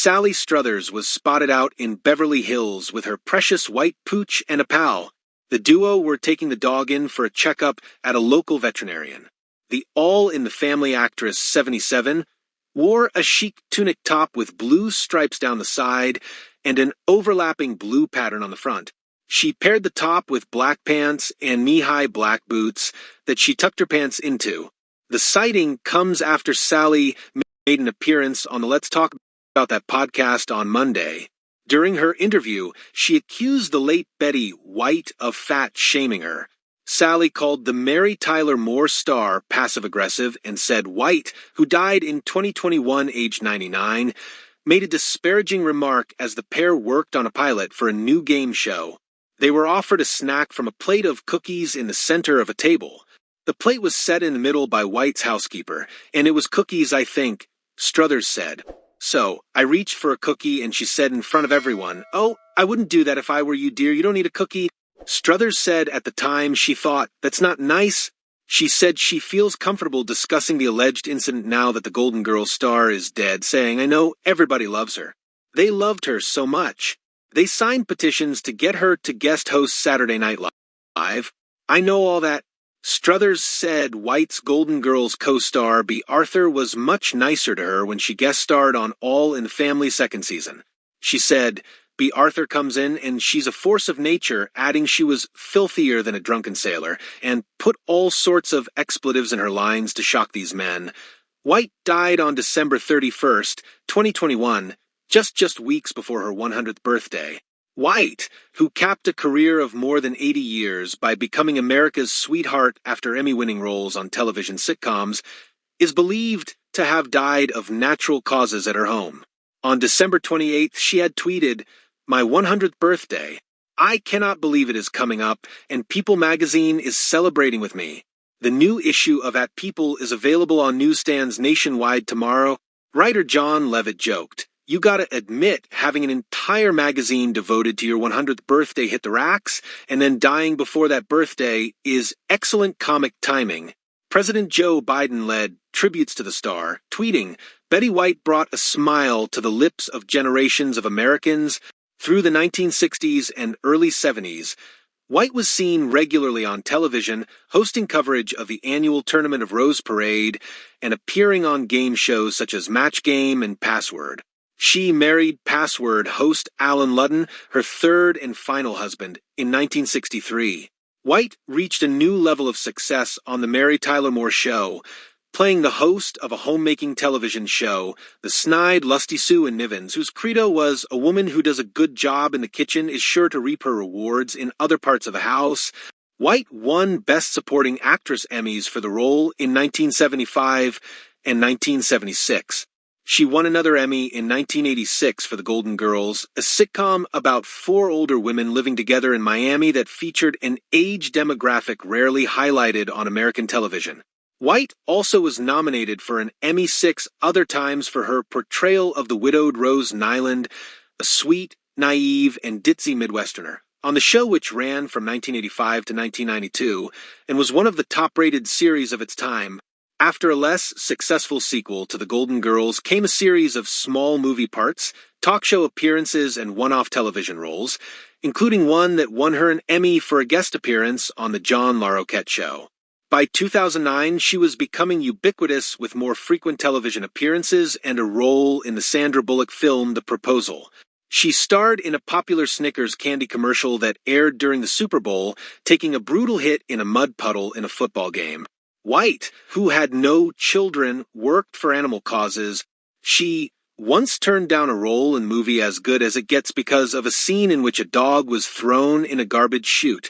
Sally Struthers was spotted out in Beverly Hills with her precious white pooch and a pal. The duo were taking the dog in for a checkup at a local veterinarian. The all-in-the-family actress, 77, wore a chic tunic top with blue stripes down the side and an overlapping blue pattern on the front. She paired the top with black pants and knee-high black boots that she tucked her pants into. The sighting comes after Sally made an appearance on the Let's Talk About That podcast on Monday. During her interview, she accused the late Betty White of fat-shaming her. Sally called the Mary Tyler Moore star passive-aggressive and said White, who died in 2021 aged 99, made a disparaging remark as the pair worked on a pilot for a new game show. They were offered a snack from a plate of cookies in the center of a table. The plate was set in the middle by White's housekeeper, and it was cookies, I think, Struthers said. So, I reached for a cookie and she said in front of everyone, "Oh, I wouldn't do that if I were you, dear. You don't need a cookie." Struthers said at the time she thought, "That's not nice." She said she feels comfortable discussing the alleged incident now that the Golden Girls star is dead, saying, "I know everybody loves her. They loved her so much. They signed petitions to get her to guest host Saturday Night Live. I know all that." Struthers said White's Golden Girls co-star Bea Arthur was much nicer to her when she guest starred on All in the Family second season. She said, Bea Arthur comes in and she's a force of nature, adding she was filthier than a drunken sailor, and put all sorts of expletives in her lines to shock these men. White died on December 31st, 2021, just weeks before her 100th birthday. White, who capped a career of more than 80 years by becoming America's sweetheart after Emmy-winning roles on television sitcoms, is believed to have died of natural causes at her home. On December 28th, she had tweeted, "My 100th birthday. I cannot believe it is coming up, and People magazine is celebrating with me. The new issue of At People is available on newsstands nationwide tomorrow." Writer John Levitt joked, "You gotta admit, having an entire magazine devoted to your 100th birthday hit the racks, and then dying before that birthday is excellent comic timing." President Joe Biden led tributes to the star, tweeting, "Betty White brought a smile to the lips of generations of Americans through the 1960s and early 70s. White was seen regularly on television, hosting coverage of the annual Tournament of Rose Parade and appearing on game shows such as Match Game and Password. She married Password host Alan Ludden, her third and final husband, in 1963. White reached a new level of success on the Mary Tyler Moore Show, playing the host of a homemaking television show, the snide Lusty Sue in Nivens, whose credo was, "A woman who does a good job in the kitchen is sure to reap her rewards in other parts of the house." White won Best Supporting Actress Emmys for the role in 1975 and 1976. She won another Emmy in 1986 for The Golden Girls, a sitcom about four older women living together in Miami that featured an age demographic rarely highlighted on American television. White also was nominated for an Emmy 6 other times for her portrayal of the widowed Rose Nyland, a sweet, naive, and ditzy Midwesterner, on the show which ran from 1985 to 1992 and was one of the top-rated series of its time. After a less successful sequel to The Golden Girls came a series of small movie parts, talk show appearances, and one-off television roles, including one that won her an Emmy for a guest appearance on The John Larroquette Show. By 2009, she was becoming ubiquitous with more frequent television appearances and a role in the Sandra Bullock film The Proposal. She starred in a popular Snickers candy commercial that aired during the Super Bowl, taking a brutal hit in a mud puddle in a football game. White, who had no children, worked for animal causes. She once turned down a role in movie As Good as It Gets because of a scene in which a dog was thrown in a garbage chute.